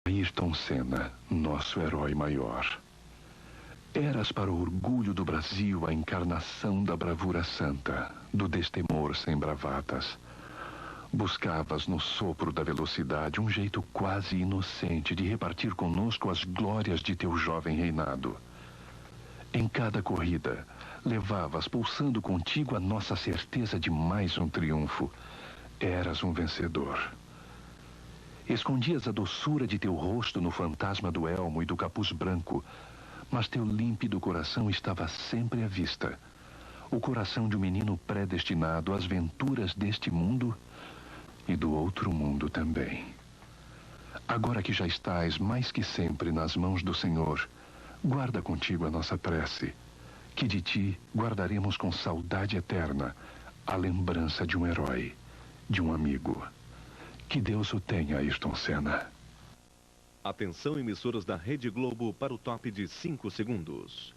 Ayrton Senna, nosso herói maior. Eras para o orgulho do Brasil a encarnação da bravura santa, do destemor sem bravatas. Buscavas no sopro da velocidade um jeito quase inocente de repartir conosco as glórias de teu jovem reinado. Em cada corrida, levavas pulsando contigo a nossa certeza de mais um triunfo. Eras um vencedor. Escondias a doçura de teu rosto no fantasma do elmo e do capuz branco, mas teu límpido coração estava sempre à vista. O coração de um menino predestinado às venturas deste mundo e do outro mundo também. Agora que já estás mais que sempre nas mãos do Senhor, guarda contigo a nossa prece, que de ti guardaremos com saudade eterna a lembrança de um herói, de um amigo. Que Deus o tenha, Ayrton Senna. Atenção, emissoras da Rede Globo, para o top de 5 segundos.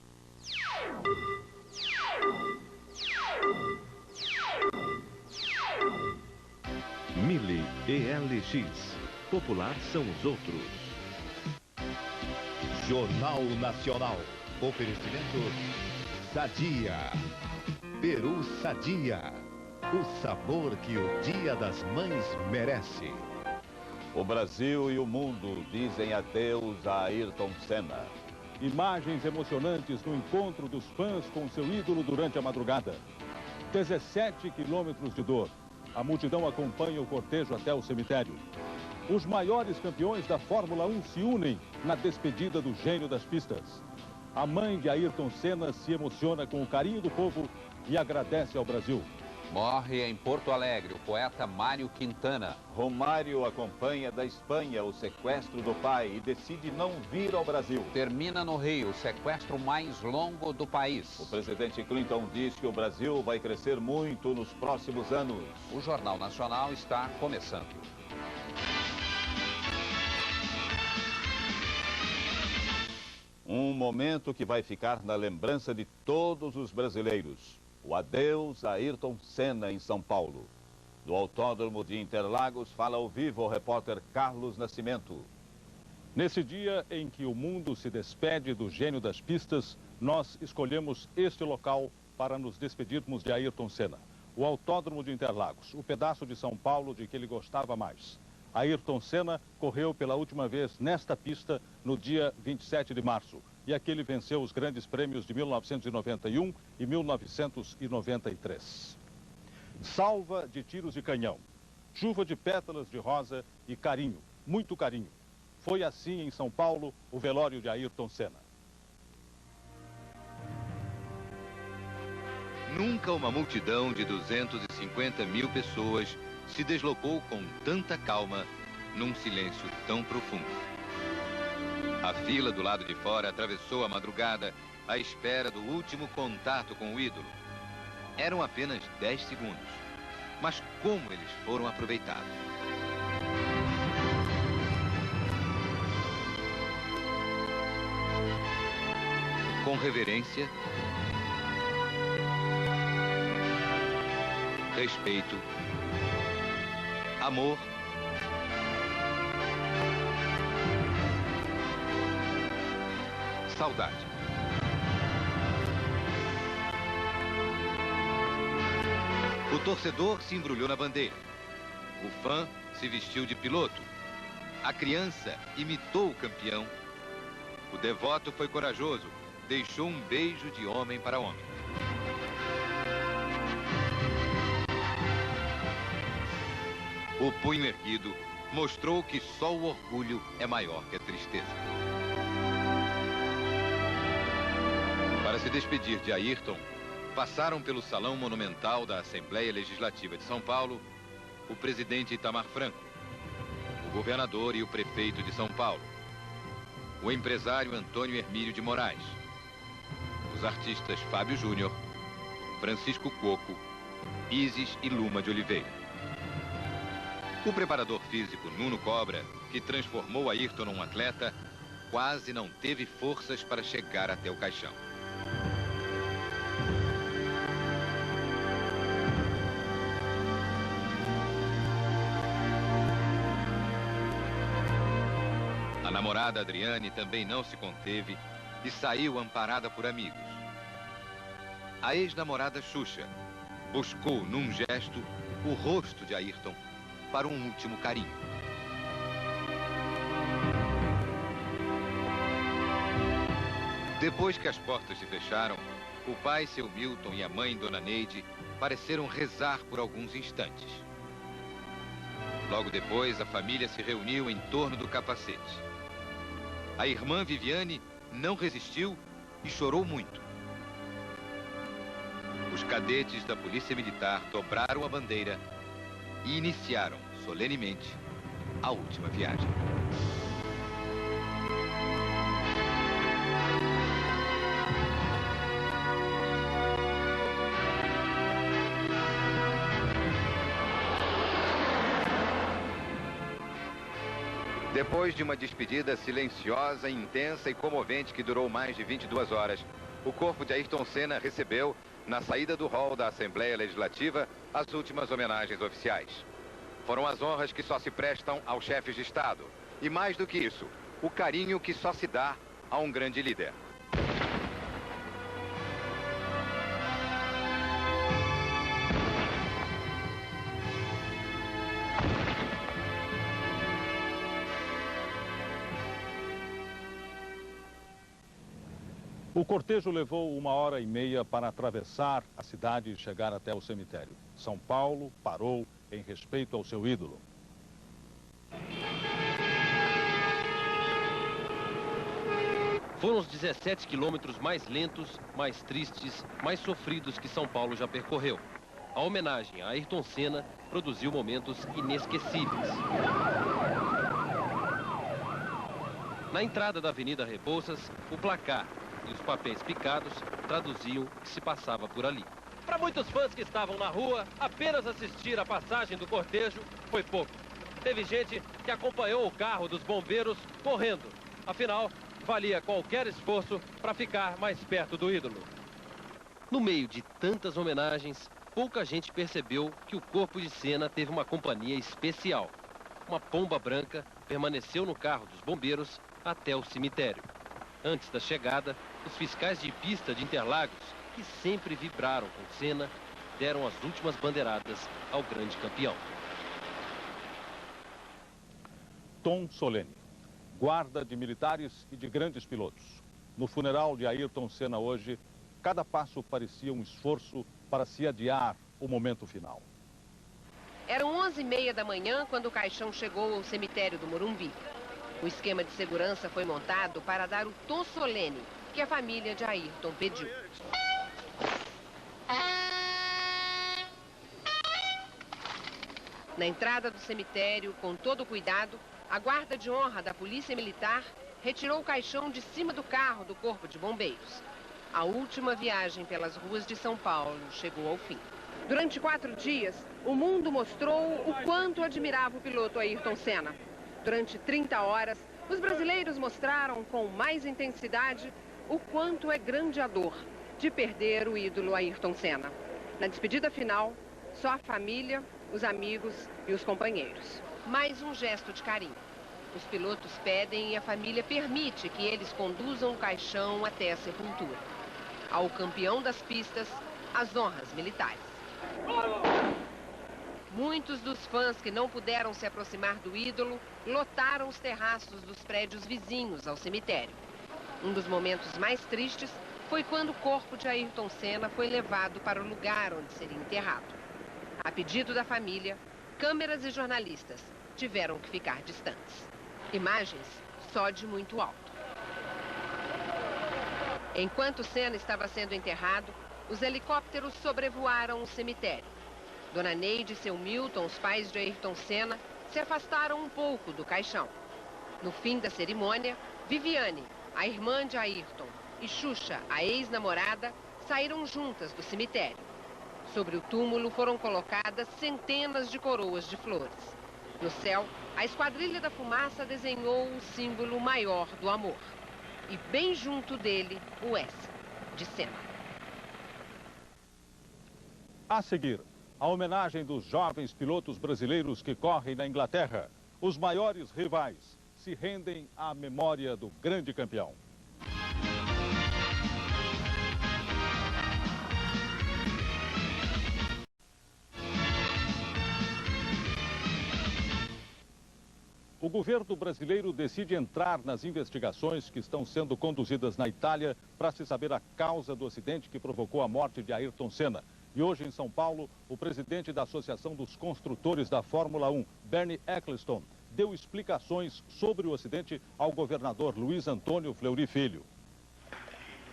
Mille ELX. Popular são os outros. Jornal Nacional. Oferecimento Sadia. Peru Sadia. O sabor que o Dia das Mães merece. O Brasil e o mundo dizem adeus a Ayrton Senna. Imagens emocionantes no encontro dos fãs com seu ídolo durante a madrugada. 17 quilômetros de dor. A multidão acompanha o cortejo até o cemitério. Os maiores campeões da Fórmula 1 se unem na despedida do gênio das pistas. A mãe de Ayrton Senna se emociona com o carinho do povo e agradece ao Brasil. Morre em Porto Alegre o poeta Mário Quintana. Romário acompanha da Espanha o sequestro do pai e decide não vir ao Brasil. Termina no Rio o sequestro mais longo do país. O presidente Clinton diz que o Brasil vai crescer muito nos próximos anos. O Jornal Nacional está começando. Um momento que vai ficar na lembrança de todos os brasileiros. O adeus a Ayrton Senna em São Paulo. Do Autódromo de Interlagos fala ao vivo o repórter Carlos Nascimento. Nesse dia em que o mundo se despede do gênio das pistas, nós escolhemos este local para nos despedirmos de Ayrton Senna. O Autódromo de Interlagos, o pedaço de São Paulo de que ele gostava mais. Ayrton Senna correu pela última vez nesta pista no dia 27 de março. E aqui ele venceu os grandes prêmios de 1991 e 1993. Salva de tiros de canhão, chuva de pétalas de rosa e carinho, muito carinho. Foi assim em São Paulo o velório de Ayrton Senna. Nunca uma multidão de 250 mil pessoas se deslocou com tanta calma num silêncio tão profundo. A fila do lado de fora atravessou a madrugada à espera do último contato com o ídolo. Eram apenas 10 segundos, mas como eles foram aproveitados. Com reverência, respeito, amor, saudade. O torcedor se embrulhou na bandeira. O fã se vestiu de piloto. A criança imitou o campeão. O devoto foi corajoso. Deixou um beijo de homem para homem. O punho erguido mostrou que só o orgulho é maior que a tristeza. Para se despedir de Ayrton, passaram pelo Salão Monumental da Assembleia Legislativa de São Paulo o presidente Itamar Franco, o governador e o prefeito de São Paulo, o empresário Antônio Hermílio de Moraes, os artistas Fábio Júnior, Francisco Coco, Isis e Luma de Oliveira. O preparador físico Nuno Cobra, que transformou Ayrton num atleta, quase não teve forças para chegar até o caixão. A namorada Adriane também não se conteve e saiu amparada por amigos. A ex-namorada Xuxa buscou, num gesto, o rosto de Ayrton para um último carinho. Depois que as portas se fecharam, o pai, seu Milton, e a mãe, Dona Neide, pareceram rezar por alguns instantes. Logo depois, a família se reuniu em torno do capacete. A irmã Viviane não resistiu e chorou muito. Os cadetes da Polícia Militar dobraram a bandeira e iniciaram, solenemente, a última viagem. Depois de uma despedida silenciosa, intensa e comovente que durou mais de 22 horas, o corpo de Ayrton Senna recebeu, na saída do hall da Assembleia Legislativa, as últimas homenagens oficiais. Foram as honras que só se prestam aos chefes de Estado. E mais do que isso, o carinho que só se dá a um grande líder. O cortejo levou 1h30 para atravessar a cidade e chegar até o cemitério. São Paulo parou em respeito ao seu ídolo. Foram os 17 quilômetros mais lentos, mais tristes, mais sofridos que São Paulo já percorreu. A homenagem a Ayrton Senna produziu momentos inesquecíveis. Na entrada da Avenida Rebouças, o placar e os papéis picados traduziam o que se passava por ali. Para muitos fãs que estavam na rua, apenas assistir a passagem do cortejo foi pouco. Teve gente que acompanhou o carro dos bombeiros correndo. Afinal, valia qualquer esforço para ficar mais perto do ídolo. No meio de tantas homenagens, pouca gente percebeu que o corpo de Senna teve uma companhia especial. Uma pomba branca permaneceu no carro dos bombeiros até o cemitério. Antes da chegada, os fiscais de pista de Interlagos, que sempre vibraram com Senna, deram as últimas bandeiradas ao grande campeão. Tom solene, guarda de militares e de grandes pilotos. No funeral de Ayrton Senna hoje, cada passo parecia um esforço para se adiar o momento final. Eram 11h30 da manhã quando o caixão chegou ao cemitério do Morumbi. O esquema de segurança foi montado para dar o tom solene que a família de Ayrton pediu. Na entrada do cemitério, com todo cuidado, a guarda de honra da Polícia Militar retirou o caixão de cima do carro do Corpo de Bombeiros. A última viagem pelas ruas de São Paulo chegou ao fim. Durante 4 dias, o mundo mostrou o quanto admirava o piloto Ayrton Senna. Durante 30 horas, os brasileiros mostraram com mais intensidade o quanto é grande a dor de perder o ídolo Ayrton Senna. Na despedida final, só a família, os amigos e os companheiros. Mais um gesto de carinho. Os pilotos pedem e a família permite que eles conduzam o caixão até a sepultura. Ao campeão das pistas, as honras militares. Muitos dos fãs que não puderam se aproximar do ídolo lotaram os terraços dos prédios vizinhos ao cemitério. Um dos momentos mais tristes foi quando o corpo de Ayrton Senna foi levado para o lugar onde seria enterrado. A pedido da família, câmeras e jornalistas tiveram que ficar distantes. Imagens só de muito alto. Enquanto Senna estava sendo enterrado, os helicópteros sobrevoaram o cemitério. Dona Neide e seu Milton, os pais de Ayrton Senna, se afastaram um pouco do caixão. No fim da cerimônia, Viviane, a irmã de Ayrton, e Xuxa, a ex-namorada, saíram juntas do cemitério. Sobre o túmulo foram colocadas centenas de coroas de flores. No céu, a Esquadrilha da Fumaça desenhou o símbolo maior do amor. E bem junto dele, o S, de Senna. A seguir, a homenagem dos jovens pilotos brasileiros que correm na Inglaterra. Os maiores rivais, se rendem à memória do grande campeão. O governo brasileiro decide entrar nas investigações que estão sendo conduzidas na Itália para se saber a causa do acidente que provocou a morte de Ayrton Senna. E hoje, em São Paulo, o presidente da Associação dos Construtores da Fórmula 1, Bernie Ecclestone, deu explicações sobre o acidente ao governador Luiz Antônio Fleury Filho.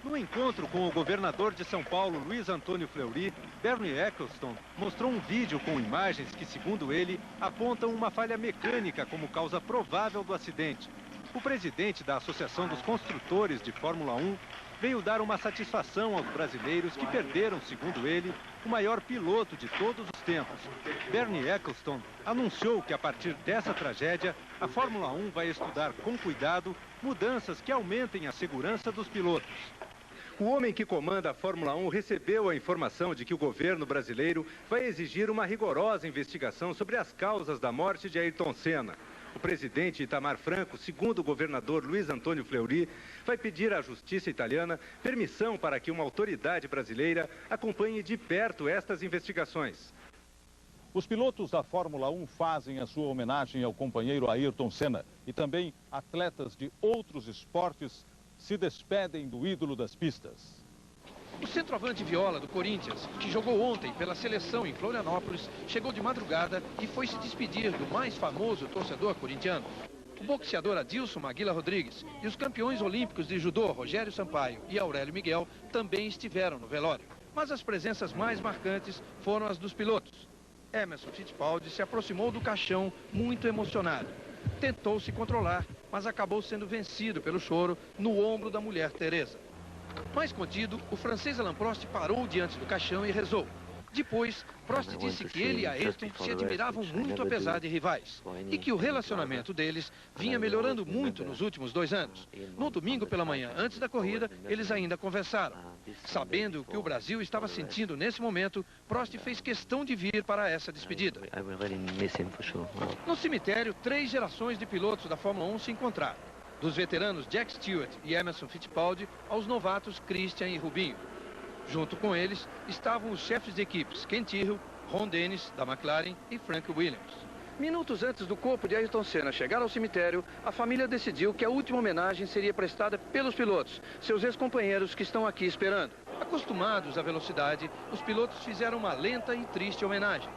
No encontro com o governador de São Paulo, Luiz Antônio Fleury, Bernie Ecclestone mostrou um vídeo com imagens que, segundo ele, apontam uma falha mecânica como causa provável do acidente. O presidente da Associação dos Construtores de Fórmula 1 veio dar uma satisfação aos brasileiros que perderam, segundo ele, o maior piloto de todos os tempos. Bernie Ecclestone anunciou que, a partir dessa tragédia, a Fórmula 1 vai estudar com cuidado mudanças que aumentem a segurança dos pilotos. O homem que comanda a Fórmula 1 recebeu a informação de que o governo brasileiro vai exigir uma rigorosa investigação sobre as causas da morte de Ayrton Senna. O presidente Itamar Franco, segundo o governador Luiz Antônio Fleury, vai pedir à justiça italiana permissão para que uma autoridade brasileira acompanhe de perto estas investigações. Os pilotos da Fórmula 1 fazem a sua homenagem ao companheiro Ayrton Senna e também atletas de outros esportes se despedem do ídolo das pistas. O centroavante Viola, do Corinthians, que jogou ontem pela seleção em Florianópolis, chegou de madrugada e foi se despedir do mais famoso torcedor corintiano. O boxeador Adilson Maguila Rodrigues e os campeões olímpicos de judô Rogério Sampaio e Aurélio Miguel também estiveram no velório. Mas as presenças mais marcantes foram as dos pilotos. Emerson Fittipaldi se aproximou do caixão muito emocionado. Tentou se controlar, mas acabou sendo vencido pelo choro no ombro da mulher Teresa. Mais contido, o francês Alain Prost parou diante do caixão e rezou. Depois, Prost disse que ele e Ayrton se admiravam muito apesar de rivais e que o relacionamento deles vinha melhorando muito nos últimos 2 anos. No domingo pela manhã, antes da corrida, eles ainda conversaram. Sabendo o que o Brasil estava sentindo nesse momento, Prost fez questão de vir para essa despedida. No cemitério, 3 gerações de pilotos da Fórmula 1 se encontraram. Dos veteranos Jack Stewart e Emerson Fittipaldi aos novatos Christian e Rubinho. Junto com eles estavam os chefes de equipes Ken Tyrrell, Ron Dennis, da McLaren, e Frank Williams. Minutos antes do corpo de Ayrton Senna chegar ao cemitério, a família decidiu que a última homenagem seria prestada pelos pilotos, seus ex-companheiros que estão aqui esperando. Acostumados à velocidade, os pilotos fizeram uma lenta e triste homenagem.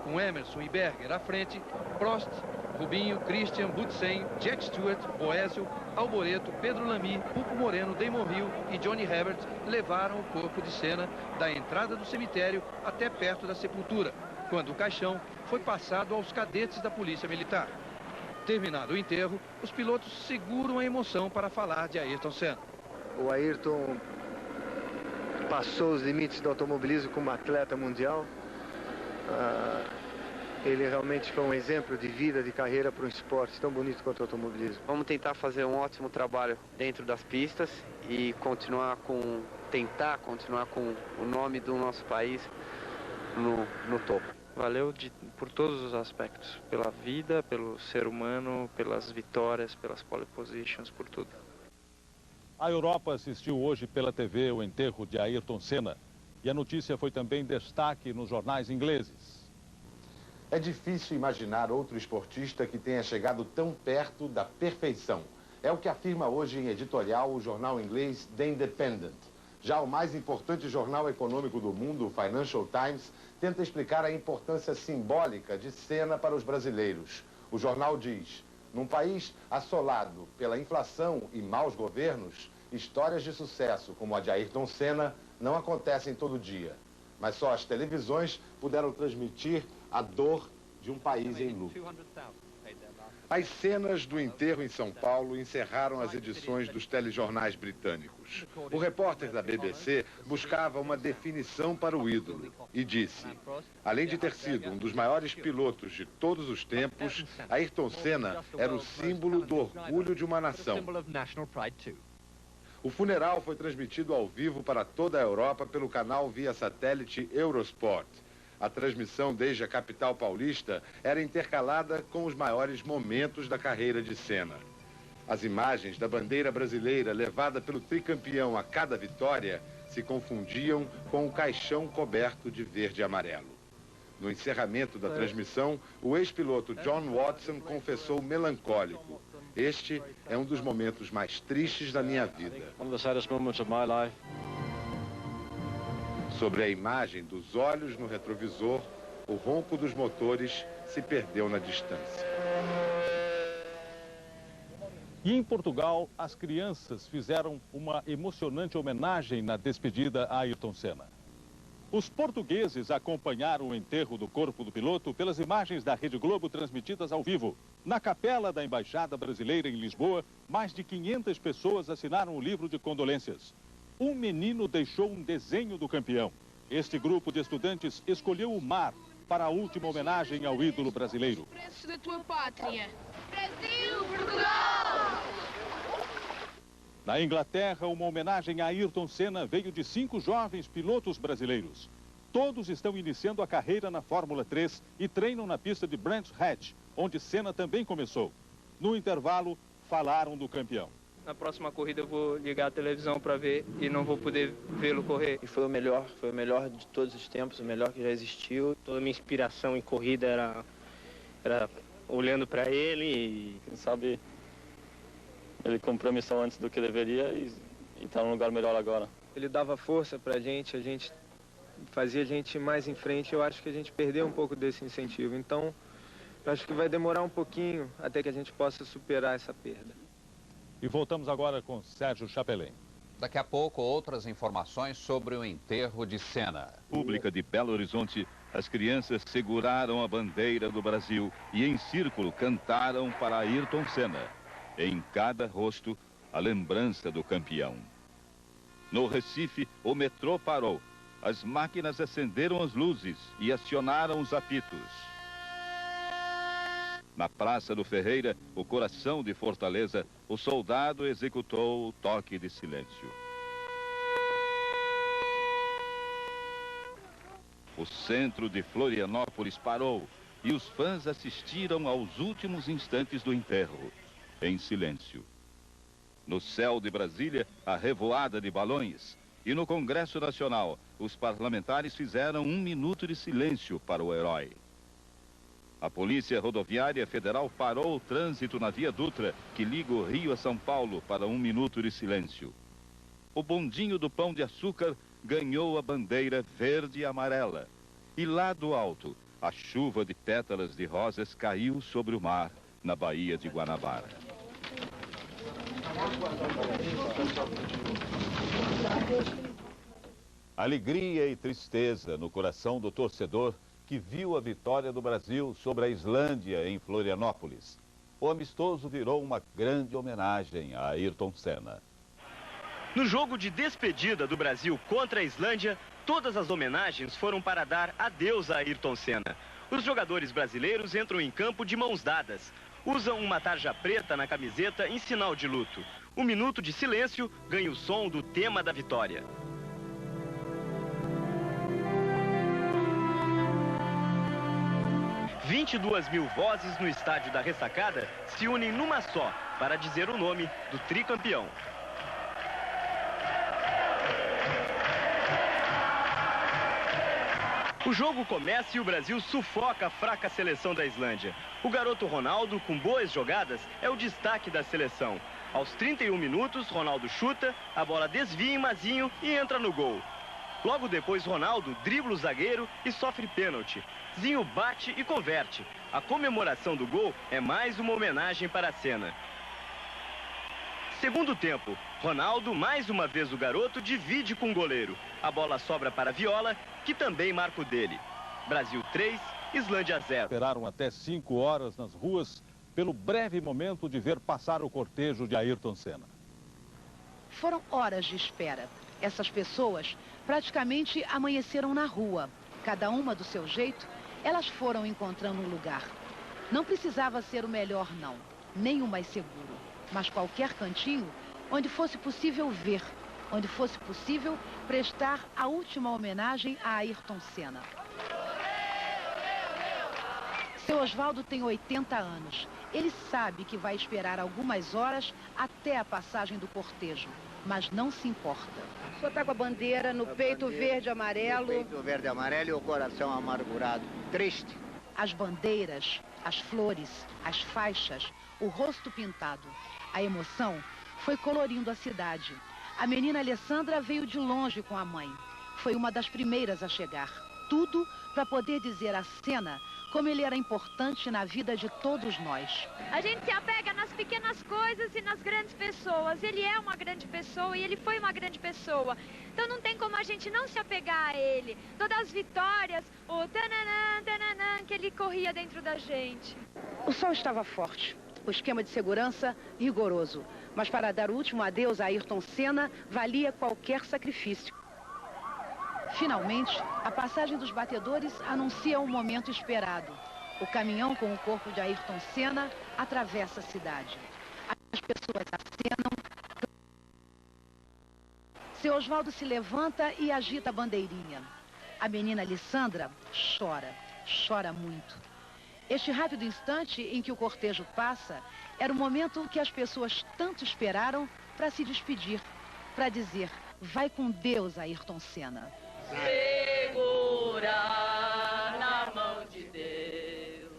Com Emerson e Berger à frente, Prost, Rubinho, Christian, Butsen, Jack Stewart, Boesel, Alboreto, Pedro Lamy, Pupo Moreno, Damon Hill e Johnny Herbert levaram o corpo de Senna da entrada do cemitério até perto da sepultura, quando o caixão foi passado aos cadetes da Polícia Militar. Terminado o enterro, os pilotos seguram a emoção para falar de Ayrton Senna. O Ayrton passou os limites do automobilismo como atleta mundial. Ele realmente foi um exemplo de vida, de carreira para um esporte tão bonito quanto o automobilismo. Vamos tentar fazer um ótimo trabalho dentro das pistas e tentar continuar com o nome do nosso país no topo. Valeu por todos os aspectos, pela vida, pelo ser humano, pelas vitórias, pelas pole positions, por tudo. A Europa assistiu hoje pela TV o enterro de Ayrton Senna e a notícia foi também destaque nos jornais ingleses. É difícil imaginar outro esportista que tenha chegado tão perto da perfeição. É o que afirma hoje em editorial o jornal inglês The Independent. Já o mais importante jornal econômico do mundo, o Financial Times, tenta explicar a importância simbólica de Senna para os brasileiros. O jornal diz: num país assolado pela inflação e maus governos, histórias de sucesso como a de Ayrton Senna não acontecem todo dia. Mas só as televisões puderam transmitir a dor de um país em luto. As cenas do enterro em São Paulo encerraram as edições dos telejornais britânicos. O repórter da BBC buscava uma definição para o ídolo e disse: além de ter sido um dos maiores pilotos de todos os tempos, Ayrton Senna era o símbolo do orgulho de uma nação. O funeral foi transmitido ao vivo para toda a Europa pelo canal via satélite Eurosport. A transmissão desde a capital paulista era intercalada com os maiores momentos da carreira de Senna. As imagens da bandeira brasileira levada pelo tricampeão a cada vitória se confundiam com o caixão coberto de verde e amarelo. No encerramento da transmissão, o ex-piloto John Watson confessou melancólico: "Este é um dos momentos mais tristes da minha vida." Sobre a imagem dos olhos no retrovisor, o ronco dos motores se perdeu na distância. E em Portugal, as crianças fizeram uma emocionante homenagem na despedida a Ayrton Senna. Os portugueses acompanharam o enterro do corpo do piloto pelas imagens da Rede Globo transmitidas ao vivo. Na capela da Embaixada Brasileira em Lisboa, mais de 500 pessoas assinaram o livro de condolências. Um menino deixou um desenho do campeão. Este grupo de estudantes escolheu o mar para a última homenagem ao ídolo brasileiro. O preço da tua pátria. Brasil, Portugal! Na Inglaterra, uma homenagem a Ayrton Senna veio de 5 jovens pilotos brasileiros. Todos estão iniciando a carreira na Fórmula 3 e treinam na pista de Brands Hatch, onde Senna também começou. No intervalo, falaram do campeão. Na próxima corrida eu vou ligar a televisão para ver e não vou poder vê-lo correr. E foi o melhor de todos os tempos, o melhor que já existiu. Toda a minha inspiração em corrida era olhando para ele e, quem sabe, ele cumpriu a missão antes do que deveria e está num lugar melhor agora. Ele dava força para a gente fazia a gente ir mais em frente. Eu acho que a gente perdeu um pouco desse incentivo. Então, eu acho que vai demorar um pouquinho até que a gente possa superar essa perda. E voltamos agora com Sérgio Chapelin. Daqui a pouco, outras informações sobre o enterro de Senna. Pública de Belo Horizonte, as crianças seguraram a bandeira do Brasil e em círculo cantaram para Ayrton Senna. Em cada rosto, a lembrança do campeão. No Recife, o metrô parou. As máquinas acenderam as luzes e acionaram os apitos. Na Praça do Ferreira, o coração de Fortaleza, o soldado executou o toque de silêncio. O centro de Florianópolis parou e os fãs assistiram aos últimos instantes do enterro, em silêncio. No céu de Brasília, a revoada de balões. E no Congresso Nacional, os parlamentares fizeram 1 minuto de silêncio para o herói. A Polícia Rodoviária Federal parou o trânsito na Via Dutra, que liga o Rio a São Paulo, para 1 minuto de silêncio. O bondinho do Pão de Açúcar ganhou a bandeira verde e amarela. E lá do alto, a chuva de pétalas de rosas caiu sobre o mar, na Baía de Guanabara. Alegria e tristeza no coração do torcedor que viu a vitória do Brasil sobre a Islândia em Florianópolis. O amistoso virou uma grande homenagem a Ayrton Senna. No jogo de despedida do Brasil contra a Islândia, todas as homenagens foram para dar adeus a Ayrton Senna. Os jogadores brasileiros entram em campo de mãos dadas. Usam uma tarja preta na camiseta em sinal de luto. 1 minuto de silêncio ganha o som do tema da vitória. « 22.000 vozes no estádio da Ressacada se unem numa só para dizer o nome do tricampeão. O jogo começa e o Brasil sufoca a fraca seleção da Islândia. O garoto Ronaldo, com boas jogadas, é o destaque da seleção. Aos 31 minutos, Ronaldo chuta, a bola desvia em Mazinho e entra no gol. Logo depois, Ronaldo dribla o zagueiro e sofre pênalti. Zinho bate e converte. A comemoração do gol é mais uma homenagem para Senna. Segundo tempo, Ronaldo, mais uma vez o garoto, divide com o goleiro. A bola sobra para Viola, que também marca o dele. Brasil 3, Islândia 0. Esperaram até 5 horas nas ruas pelo breve momento de ver passar o cortejo de Ayrton Senna. Foram horas de espera. Essas pessoas praticamente amanheceram na rua. Cada uma do seu jeito, elas foram encontrando um lugar. Não precisava ser o melhor, não, nem o mais seguro, mas qualquer cantinho onde fosse possível ver, onde fosse possível prestar a última homenagem a Ayrton Senna. Seu Osvaldo tem 80 anos. Ele sabe que vai esperar algumas horas até a passagem do cortejo, mas não se importa. O senhor está com a bandeira no peito verde e amarelo. No peito verde e amarelo e o coração amargurado, triste. As bandeiras, as flores, as faixas, o rosto pintado. A emoção foi colorindo a cidade. A menina Alessandra veio de longe com a mãe. Foi uma das primeiras a chegar. Tudo para poder dizer a Senna como ele era importante na vida de todos nós. A gente se apega nas pequenas coisas e nas grandes pessoas. Ele é uma grande pessoa e ele foi uma grande pessoa. Então não tem como a gente não se apegar a ele. Todas as vitórias, o tananã, tananã, que ele corria dentro da gente. O sol estava forte, o esquema de segurança rigoroso. Mas para dar o último adeus a Ayrton Senna, valia qualquer sacrifício. Finalmente, a passagem dos batedores anuncia o momento esperado. O caminhão com o corpo de Ayrton Senna atravessa a cidade. As pessoas acenam. Seu Oswaldo se levanta e agita a bandeirinha. A menina Alessandra chora muito. Este rápido instante em que o cortejo passa era o momento que as pessoas tanto esperaram para se despedir, para dizer: vai com Deus, Ayrton Senna. Segura na mão de Deus.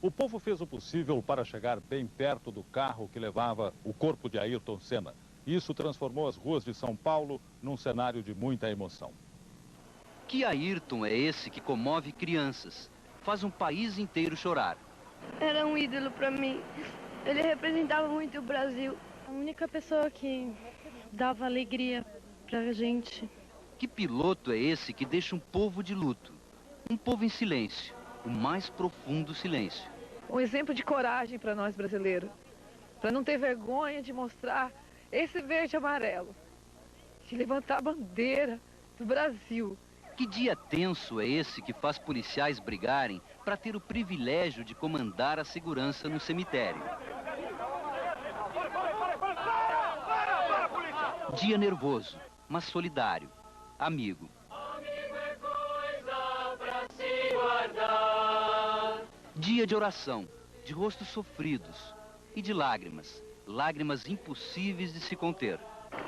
O povo fez o possível para chegar bem perto do carro que levava o corpo de Ayrton Senna. Isso transformou as ruas de São Paulo num cenário de muita emoção. Que Ayrton é esse que comove crianças, faz um país inteiro chorar? Era um ídolo para mim. Ele representava muito o Brasil. A única pessoa que dava alegria pra gente. Que piloto é esse que deixa um povo de luto? Um povo em silêncio, o mais profundo silêncio. Um exemplo de coragem para nós brasileiros. Para não ter vergonha de mostrar esse verde e amarelo. De levantar a bandeira do Brasil. Que dia tenso é esse que faz policiais brigarem para ter o privilégio de comandar a segurança no cemitério? Dia nervoso, mas solidário, amigo. Amigo é coisa pra se guardar. Dia de oração, de rostos sofridos e de lágrimas, lágrimas impossíveis de se conter.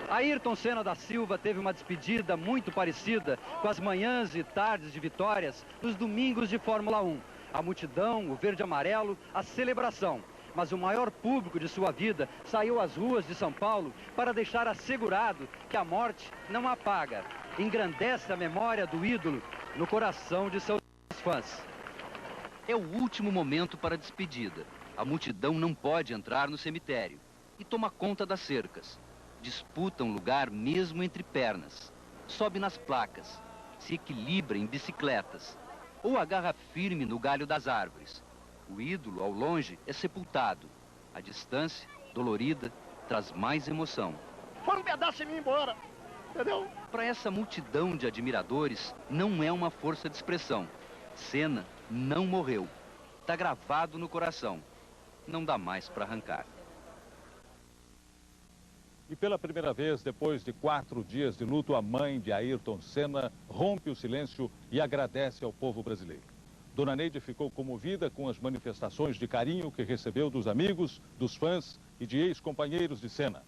Ayrton Senna da Silva teve uma despedida muito parecida com as manhãs e tardes de vitórias nos domingos de Fórmula 1. A multidão, o verde e amarelo, a celebração. Mas o maior público de sua vida saiu às ruas de São Paulo para deixar assegurado que a morte não apaga, engrandece a memória do ídolo no coração de seus fãs. É o último momento para a despedida. A multidão não pode entrar no cemitério e toma conta das cercas. Disputa um lugar mesmo entre pernas, sobe nas placas, se equilibra em bicicletas ou agarra firme no galho das árvores. O ídolo, ao longe, é sepultado. A distância, dolorida, traz mais emoção. Foi um pedaço de mim embora, entendeu? Para essa multidão de admiradores, não é uma força de expressão. Senna não morreu. Está gravado no coração. Não dá mais para arrancar. E pela primeira vez, depois de 4 dias de luto, a mãe de Ayrton Senna rompe o silêncio e agradece ao povo brasileiro. Dona Neide ficou comovida com as manifestações de carinho que recebeu dos amigos, dos fãs e de ex-companheiros de Senna.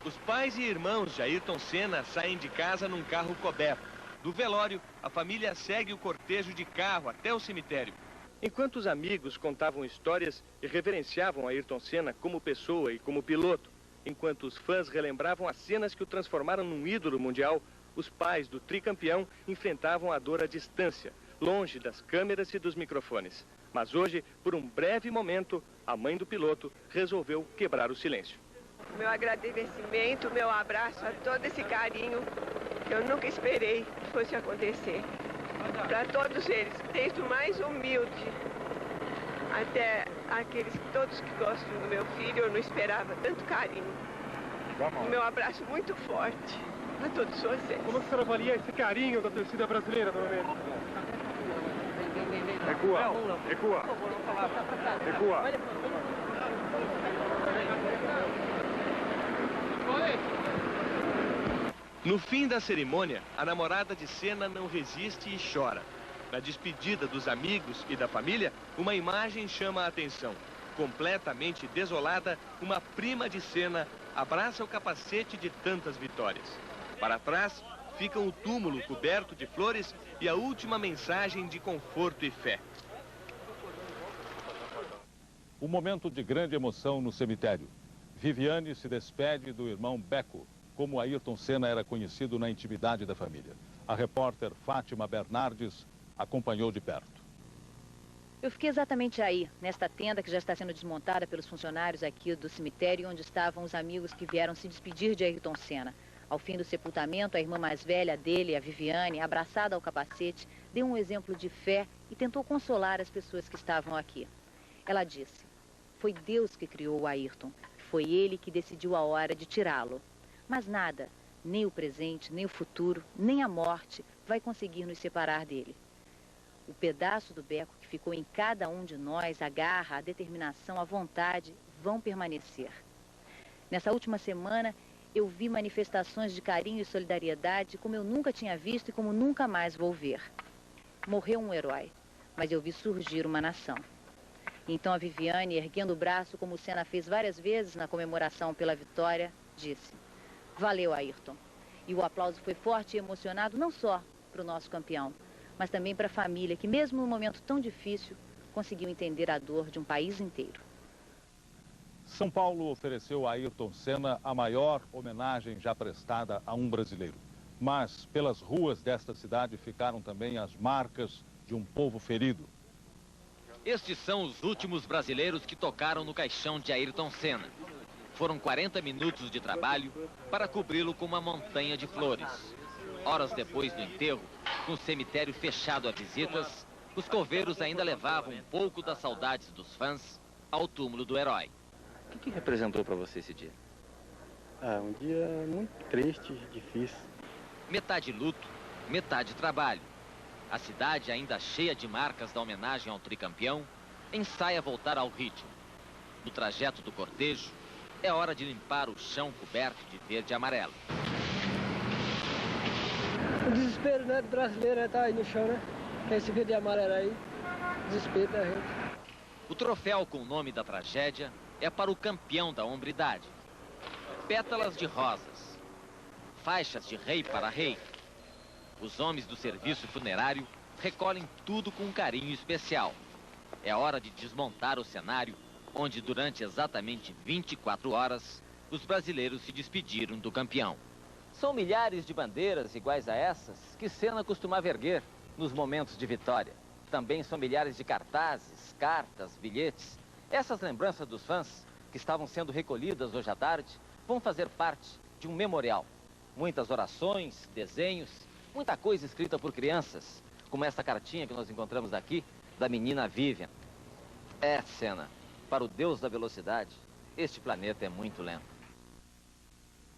Os pais e irmãos de Ayrton Senna saem de casa num carro coberto. Do velório, a família segue o cortejo de carro até o cemitério. Enquanto os amigos contavam histórias e reverenciavam Ayrton Senna como pessoa e como piloto, enquanto os fãs relembravam as cenas que o transformaram num ídolo mundial, os pais do tricampeão enfrentavam a dor à distância, longe das câmeras e dos microfones. Mas hoje, por um breve momento, a mãe do piloto resolveu quebrar o silêncio. Meu agradecimento, meu abraço a todo esse carinho que eu nunca esperei que fosse acontecer. Para todos eles, desde o mais humilde até aqueles todos que gostam do meu filho, eu não esperava tanto carinho. Meu abraço muito forte a todos vocês. Como a senhora avalia esse carinho da torcida brasileira, dona Neide? Recua, recua, recua. No fim da cerimônia, a namorada de Senna não resiste e chora. Na despedida dos amigos e da família, uma imagem chama a atenção. Completamente desolada, uma prima de Senna abraça o capacete de tantas vitórias. Para trás, fica o túmulo coberto de flores e a última mensagem de conforto e fé. Um momento de grande emoção no cemitério. Viviane se despede do irmão Beco, como Ayrton Senna era conhecido na intimidade da família. A repórter Fátima Bernardes acompanhou de perto. Eu fiquei exatamente aí, nesta tenda que já está sendo desmontada pelos funcionários aqui do cemitério, onde estavam os amigos que vieram se despedir de Ayrton Senna. Ao fim do sepultamento, a irmã mais velha dele, a Viviane, abraçada ao capacete, deu um exemplo de fé e tentou consolar as pessoas que estavam aqui. Ela disse: foi Deus que criou o Ayrton, foi ele que decidiu a hora de tirá-lo. Mas nada, nem o presente, nem o futuro, nem a morte vai conseguir nos separar dele. O pedaço do Beco que ficou em cada um de nós, a garra, a determinação, a vontade, vão permanecer. Nessa última semana, eu vi manifestações de carinho e solidariedade como eu nunca tinha visto e como nunca mais vou ver. Morreu um herói, mas eu vi surgir uma nação. Então a Viviane, erguendo o braço como o Senna fez várias vezes na comemoração pela vitória, disse: valeu, Ayrton. E o aplauso foi forte e emocionado não só para o nosso campeão, mas também para a família, que mesmo num momento tão difícil, conseguiu entender a dor de um país inteiro. São Paulo ofereceu a Ayrton Senna a maior homenagem já prestada a um brasileiro. Mas pelas ruas desta cidade ficaram também as marcas de um povo ferido. Estes são os últimos brasileiros que tocaram no caixão de Ayrton Senna. Foram 40 minutos de trabalho para cobri-lo com uma montanha de flores. Horas depois do enterro, no cemitério fechado a visitas, os coveiros ainda levavam um pouco das saudades dos fãs ao túmulo do herói. O que representou para você esse dia? Um dia muito triste, difícil. Metade luto, metade trabalho. A cidade, ainda cheia de marcas da homenagem ao tricampeão, ensaia voltar ao ritmo. No trajeto do cortejo, é hora de limpar o chão coberto de verde e amarelo. O desespero, né, do brasileiro tá aí no chão, né? Que é esse verde e amarelo aí, desespero da gente. O troféu com o nome da tragédia é para o campeão da hombridade. Pétalas de rosas, faixas de rei para rei. Os homens do serviço funerário recolhem tudo com um carinho especial. É hora de desmontar o cenário, onde durante exatamente 24 horas, os brasileiros se despediram do campeão. São milhares de bandeiras iguais a essas que Senna costumava erguer nos momentos de vitória. Também são milhares de cartazes, cartas, bilhetes. Essas lembranças dos fãs, que estavam sendo recolhidas hoje à tarde, vão fazer parte de um memorial. Muitas orações, desenhos, muita coisa escrita por crianças, como essa cartinha que nós encontramos aqui, da menina Vivian. Senna, para o deus da velocidade, este planeta é muito lento.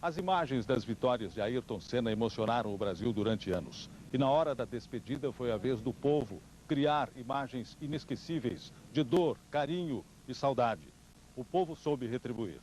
As imagens das vitórias de Ayrton Senna emocionaram o Brasil durante anos. E na hora da despedida foi a vez do povo criar imagens inesquecíveis de dor, carinho e saudade. O povo soube retribuir.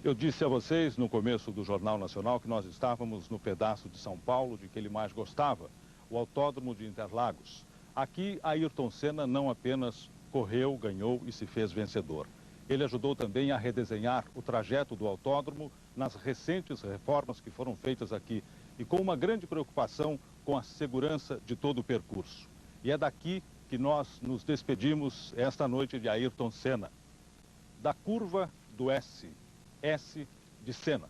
Eu disse a vocês no começo do Jornal Nacional que nós estávamos no pedaço de São Paulo de que ele mais gostava, o Autódromo de Interlagos. Aqui, Ayrton Senna não apenas correu, ganhou e se fez vencedor. Ele ajudou também a redesenhar o trajeto do autódromo nas recentes reformas que foram feitas aqui e com uma grande preocupação com a segurança de todo o percurso. E é daqui que nós nos despedimos esta noite de Ayrton Senna, da curva do S de Senna.